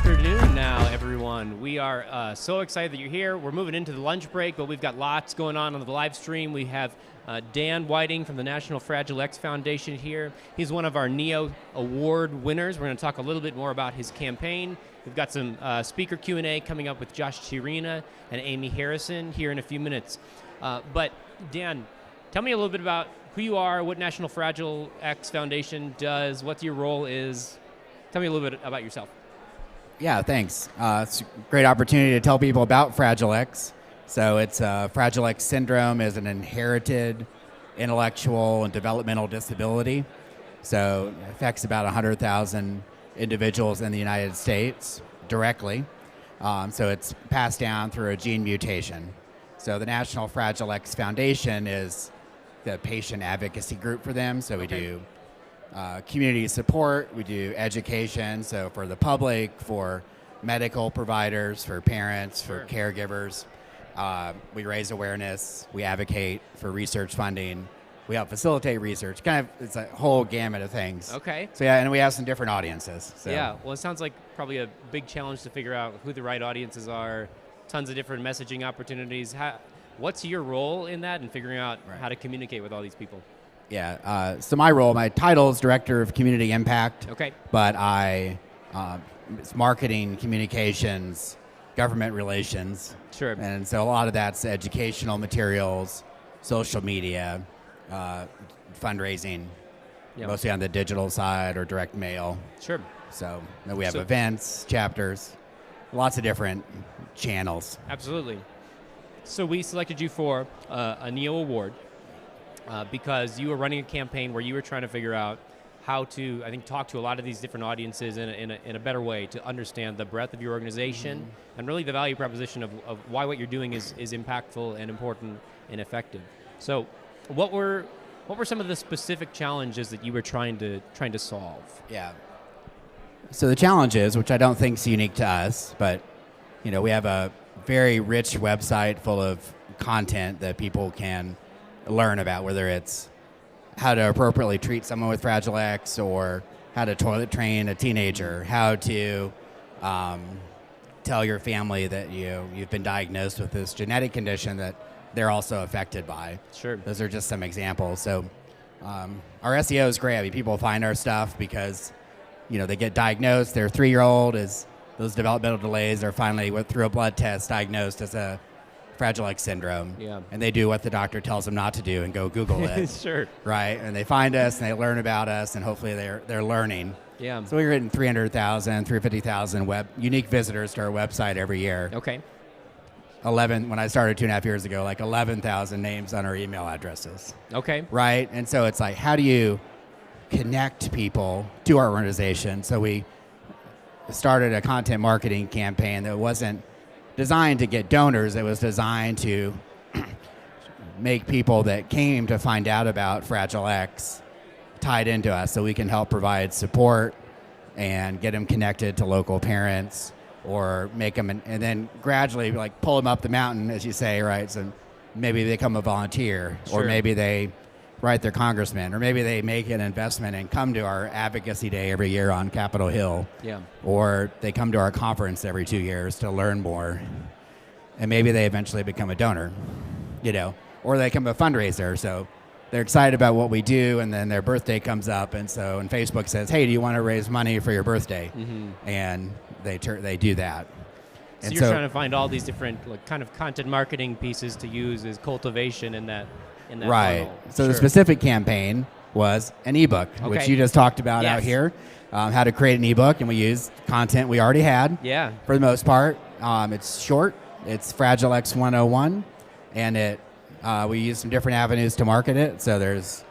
afternoon now, everyone. We are so excited that you're here. We're moving into the lunch break, but we've got lots going on the live stream. We have Dan Whiting from the National Fragile X Foundation here. He's one of our NIO Award winners. We're going to talk a little bit more about his campaign. We've got some speaker Q&A coming up with Josh Chirina and Amy Harrison here in a few minutes. But Dan, tell me a little bit about who you are, what National Fragile X Foundation does, what your role is. Tell me a little bit about yourself. Yeah, thanks. It's a great opportunity to tell people about Fragile X. So it's Fragile X syndrome is an inherited intellectual and developmental disability. So it affects about 100,000 individuals in the United States directly. So it's passed down through a gene mutation. So the National Fragile X Foundation is the patient advocacy group for them. So we do community support, we do education, so for the public, for medical providers, for parents, for caregivers. We raise awareness, we advocate for research funding, we help facilitate research, it's a whole gamut of things. Okay. So yeah, and we have some different audiences. So. Yeah, well, it sounds like probably a big challenge to figure out who the right audiences are, tons of different messaging opportunities. What's your role in that and figuring out how to communicate with all these people? Yeah, so my title is Director of Community Impact. Okay. But it's marketing, communications, government relations. Sure. And so a lot of that's educational materials, social media, fundraising, mostly on the digital side or direct mail. Sure. So we have events, chapters, lots of different channels. Absolutely. So we selected you for a NIO Award. Because you were running a campaign where you were trying to figure out how to, I think, talk to a lot of these different audiences in a better way to understand the breadth of your organization and really the value proposition of why what you're doing is impactful and important and effective. So what were some of the specific challenges that you were trying to solve? Yeah. So the challenges, which I don't think is unique to us, but we have a very rich website full of content that people can learn about, whether it's how to appropriately treat someone with Fragile X or how to toilet train a teenager, how to tell your family that you've been diagnosed with this genetic condition that they're also affected by. Sure. Those are just some examples. So our SEO is great. I mean, people find our stuff because they get diagnosed. Their 3-year-old is those developmental delays are finally through a blood test diagnosed as a Fragile X syndrome. Yeah. And they do what the doctor tells them not to do and go Google it. Sure. Right. And they find us and they learn about us and hopefully they're learning. Yeah. So we're getting 300,000, 350,000 unique visitors to our website every year. Okay. 11, when I started 2.5 years ago, like 11,000 names on our email addresses. Okay. Right. And so it's like, how do you connect people to our organization? So we started a content marketing campaign that wasn't designed to get donors. It was designed to make people that came to find out about Fragile X tied into us so we can help provide support and get them connected to local parents or make them, and then gradually pull them up the mountain, as you say, right? So maybe they become a volunteer. Sure. Or maybe they write their congressman, or maybe they make an investment and come to our advocacy day every year on Capitol Hill. Yeah. Or they come to our conference every 2 years to learn more. And maybe they eventually become a donor, or they become a fundraiser. So they're excited about what we do, and then their birthday comes up, and Facebook says, hey, do you want to raise money for your birthday? Mm-hmm. And they do that. So you're trying to find all these different kind of content marketing pieces to use as cultivation in that right. funnel. So the specific campaign was an ebook, which you just talked about out here, how to create an ebook, and we used content we already had. Yeah. For the most part, it's short. It's Fragile X 101, and we use some different avenues to market it. So there's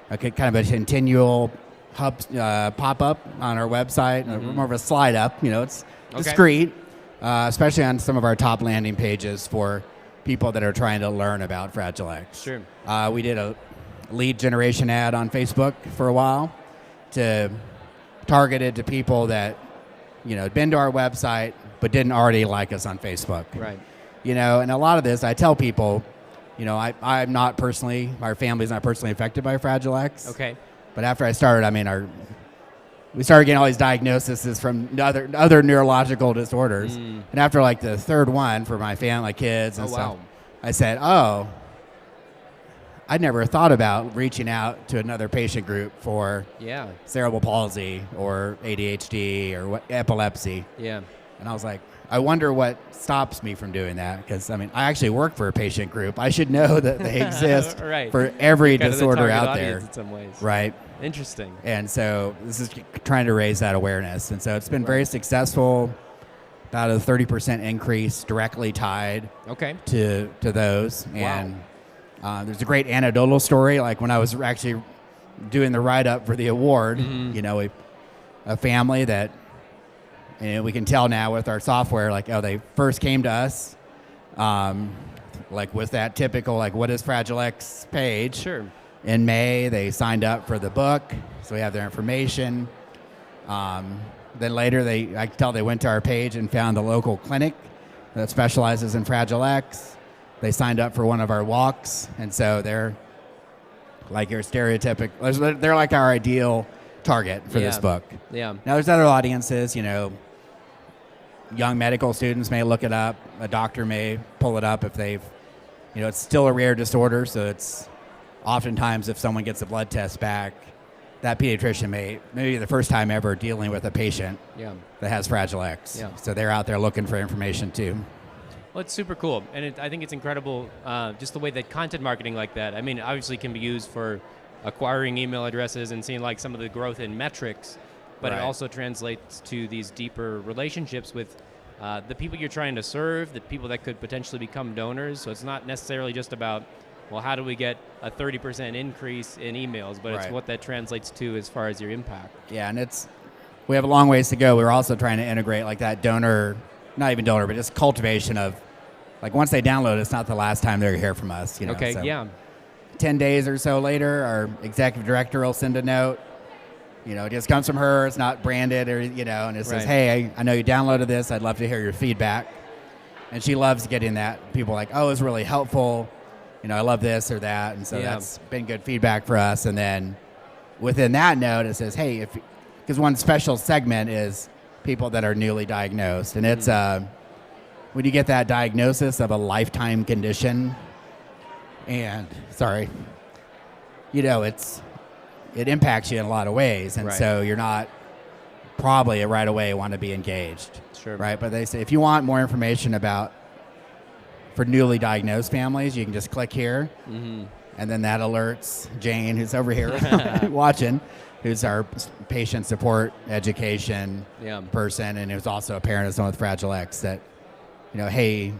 kind of a continual pop-up on our website, more of a slide up. It's discreet, especially on some of our top landing pages for people that are trying to learn about Fragile X. Sure. We did a lead generation ad on Facebook for a while targeted to people that had been to our website but didn't already like us on Facebook. Right. And a lot of this, I tell people, I'm not personally, our family's not personally affected by Fragile X. Okay. But after I started, we started getting all these diagnoses from other neurological disorders. And after like the third one for my family, my kids and stuff, I said, I'd never thought about reaching out to another patient group for cerebral palsy or ADHD or epilepsy. Yeah. And I was like, I wonder what stops me from doing that, because I actually work for a patient group. I should know that they exist for every disorder out there. In some ways. Right. Interesting. And so this is trying to raise that awareness. And so it's been very successful. About a 30% increase directly tied to those. And there's a great anecdotal story. Like when I was actually doing the write-up for the award, a family that, we can tell now with our software, like, they first came to us, like with that typical, like, what is Fragile X page? Sure. In May, they signed up for the book, so we have their information. Then later, I could tell they went to our page and found the local clinic that specializes in Fragile X. They signed up for one of our walks, and so they're like your stereotypical, they're like our ideal target for this book. Yeah. Now, there's other audiences, young medical students may look it up. A doctor may pull it up if they've, it's still a rare disorder, so it's oftentimes if someone gets a blood test back, that pediatrician maybe the first time ever dealing with a patient that has Fragile X. Yeah. So they're out there looking for information too. Well, it's super cool, and I think it's incredible just the way that content marketing like that, obviously can be used for acquiring email addresses and seeing like some of the growth in metrics, but it also translates to these deeper relationships with the people you're trying to serve, the people that could potentially become donors. So it's not necessarily just about, well, how do we get a 30% increase in emails, but it's what that translates to as far as your impact. Yeah, and we have a long ways to go. We're also trying to integrate like that donor, not even donor, but just cultivation of, like once they download, it's not the last time they're hear from us. Okay, so 10 days or so later, our executive director will send a note. It just comes from her. It's not branded or, and it says, hey, I know you downloaded this. I'd love to hear your feedback. And she loves getting that. People are like, oh, it was really helpful. I love this or that. And so that's been good feedback for us. And then within that note, it says, hey, because one special segment is people that are newly diagnosed. And it's when you get that diagnosis of a lifetime condition, and it impacts you in a lot of ways, and so you're not probably right away want to be engaged, right? But they say if you want more information for newly diagnosed families, you can just click here, and then that alerts Jane, who's over here watching, who's our patient support education person, and who's also a parent of someone with Fragile X, that hey,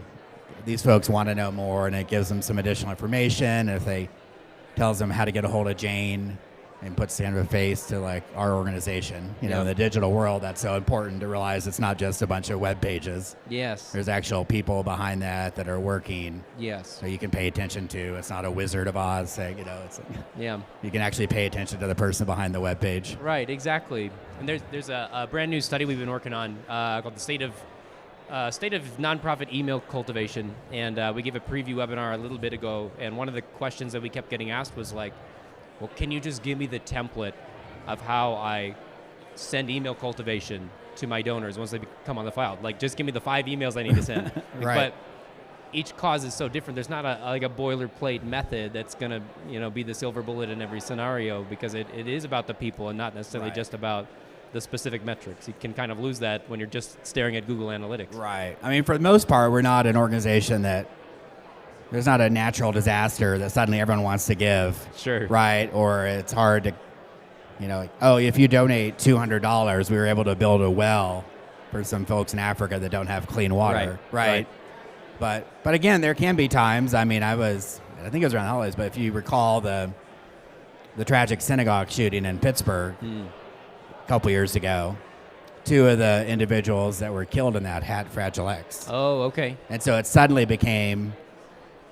these folks want to know more, and it gives them some additional information. If they tells them how to get a hold of Jane and puts the end of a face to like our organization, in the digital world, that's so important to realize it's not just a bunch of web pages. Yes. There's actual people behind that are working. Yes. So you can pay attention to. It's not a Wizard of Oz saying, it's like, you can actually pay attention to the person behind the web page. Right, exactly. And there's a brand new study we've been working on called the State of Nonprofit Email Cultivation, and we gave a preview webinar a little bit ago, and one of the questions that we kept getting asked was like, well, can you just give me the template of how I send email cultivation to my donors once they come on the file? Like, just give me the 5 emails I need to send. But each cause is so different. There's not a boilerplate method that's going to be the silver bullet in every scenario, because it is about the people and not necessarily just about the specific metrics. You can kind of lose that when you're just staring at Google Analytics. Right. For the most part, we're not an organization that there's not a natural disaster that suddenly everyone wants to give. Sure. Right. Or it's hard to, if you donate $200, we were able to build a well for some folks in Africa that don't have clean water. Right. But again, there can be times. I think it was around the holidays, but if you recall the tragic synagogue shooting in Pittsburgh, couple years ago, 2 of the individuals that were killed in that had Fragile X. Oh, okay. And so it suddenly became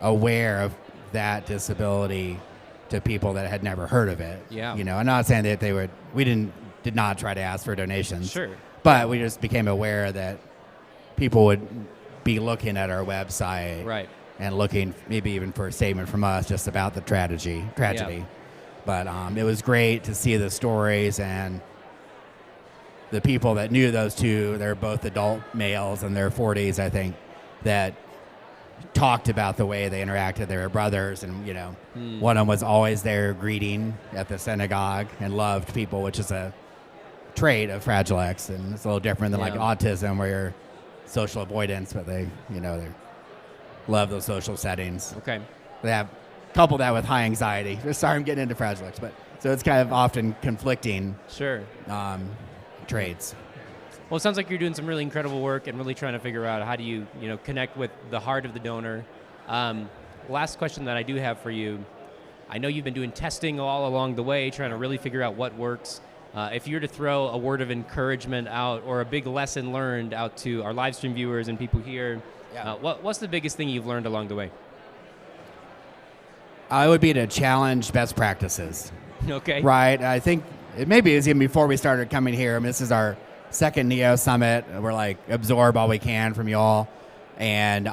aware of that disability to people that had never heard of it. Yeah. I'm not saying that we did not try to ask for donations. Sure. But we just became aware that people would be looking at our website and looking maybe even for a statement from us just about the tragedy. Yeah. But it was great to see the stories, and the people that knew those two, they're both adult males in their 40s, I think, that talked about the way they interacted. They were brothers, and one of them was always there greeting at the synagogue and loved people, which is a trait of Fragile X, and it's a little different than like autism, where you're social avoidance, but they love those social settings. Okay. They have coupled that with high anxiety. Sorry, I'm getting into Fragile X, but so it's kind of often conflicting traits. Well, it sounds like you're doing some really incredible work and really trying to figure out how do you connect with the heart of the donor. Last question that I do have for you. I know you've been doing testing all along the way, trying to really figure out what works. If you were to throw a word of encouragement out or a big lesson learned out to our live stream viewers and people here, what's the biggest thing you've learned along the way? It would be to challenge best practices. Okay. Right. I think it maybe is even before we started coming here. I mean, this is our second NIO Summit. We're like absorb all we can from you all, and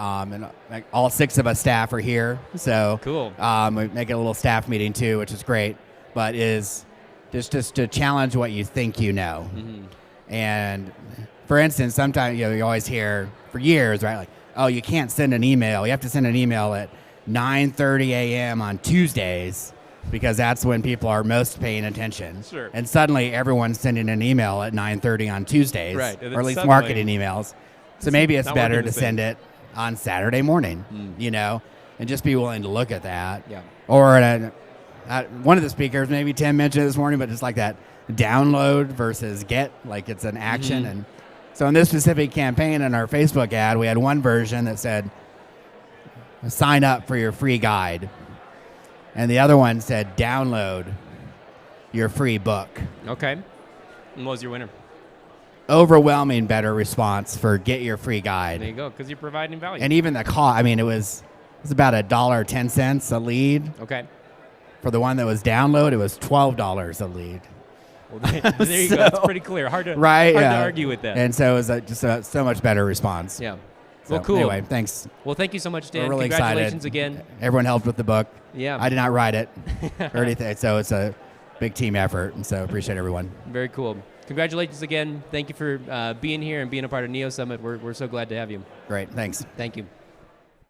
like all 6 of us staff are here. So cool. We make it a little staff meeting too, which is great. But is just to challenge what you think you know. Mm-hmm. And for instance, sometimes you always hear for years, right? Like, oh, you can't send an email. You have to send an email at 9:30 a.m. on Tuesdays, because that's when people are most paying attention. Sure. And suddenly everyone's sending an email at 9:30 on Tuesdays, right. or at least marketing emails. So maybe it's better to send it on Saturday morning, and just be willing to look at that. Yeah. Or one of the speakers, maybe Tim mentioned it this morning, but just like that download versus get, like it's an action. Mm-hmm. And so in this specific campaign, in our Facebook ad, we had one version that said, sign up for your free guide. And the other one said, download your free book. Okay. And what was your winner? Overwhelming better response for get your free guide. There you go, because you're providing value. And even the cost, I mean, it was about $1.10 a lead. Okay. For the one that was download, it was $12 a lead. Well, there you go. That's pretty clear. Hard to argue with that. And so it was just a so much better response. Yeah. So, well, cool. Anyway, thanks. Well, thank you so much, Dan. We're really Congratulations excited. Again. Everyone helped with the book. Yeah. I did not write it or anything, so it's a big team effort, and so appreciate everyone. Very cool. Congratulations again. Thank you for being here and being a part of NIO Summit. We're so glad to have you. Great. Thanks. Thank you.